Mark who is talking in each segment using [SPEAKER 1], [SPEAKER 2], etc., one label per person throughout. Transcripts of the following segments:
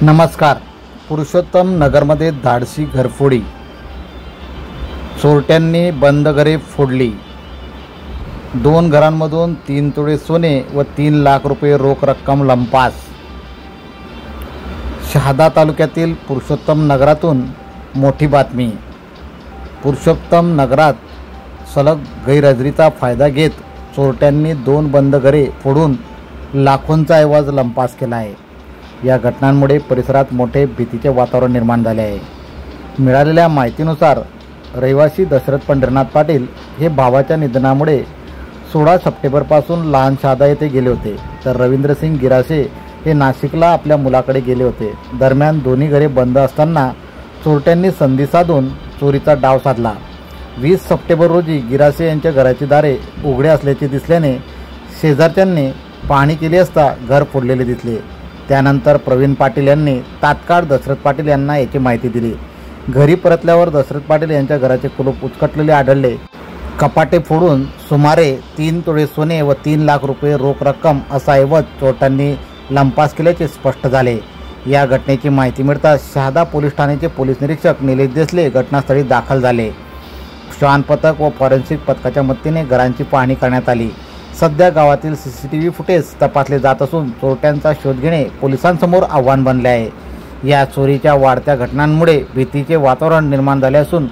[SPEAKER 1] नमस्कार. पुरुषोत्तम नगरमध्ये धाडसी घरफोडी. चोरट्यांनी बंद घरे फोडली. 2 घरांमधून 3 तोळे सोने व 3 लाख रुपये रोख रक्कम लंपास. शहादा तालुक्यातील पुरुषोत्तम नगरातून मोठी बातमी. पुरुषोत्तम नगरात सलग गैरहजेरीचा फायदा घेत चोरट्यांनी 2 बंद घरे फोडून लाखोंचा ऐवज लंपास केला आहे. या घटनांमुळे परिसरात मोठे भीतीचे वातावरण निर्माण झाले आहे. मिळालेल्या माहितीनुसार रहिवासी दशरथ पंढरीनाथ पाटील हे भावाच्या निधनामुळे 16 सप्टेंबरपासून लहान शहादा येथे गेले होते, तर रवींद्रसिंग गिरासे हे नाशिकला आपल्या मुलाकडे गेले होते. दरम्यान दोन्ही घरे बंद असताना चोरट्यांनी संधी साधून चोरीचा डाव साधला. 20 सप्टेंबर रोजी गिरासे यांच्या घराची दारे उघडे असल्याचे दिसल्याने शेजारच्यांनी पाहणी केली असता घर फोडलेले दिसले. त्यानंतर प्रवीण पाटील यांनी तात्काळ दशरथ पाटील यांना याची माहिती दिली. घरी परतल्यावर दशरथ पाटील यांच्या घराचे कुलूप उचकटलेले आढळले. कपाटे फोडून सुमारे 3 तोळे सोने व 3 लाख रुपये रोख रक्कम असा ऐवज चोरट्यांनी लंपास केल्याचे स्पष्ट झाले. या घटनेची माहिती मिळताच शहादा पोलीस ठाण्याचे पोलीस निरीक्षक निलेश देसले घटनास्थळी दाखल झाले. श्वान पथक व फॉरेन्सिक पथकाच्या मदतीने घरांची पाहणी करण्यात आली. सध्या गावातील CCTV फुटेज तपासले जात असून चोरट्यांचा शोध घेणे पोलिसांसमोर आव्हान बनले आहे. या चोरीच्या वाढत्या घटनांमुळे भीतीचे वातावरण निर्माण झाले असून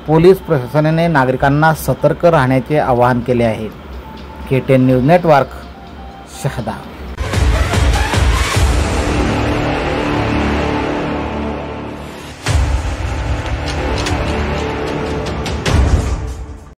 [SPEAKER 1] पोलीस प्रशासनाने नागरिकांना सतर्क राहण्याचे आवाहन केले आहे. KTN news network, Shahada.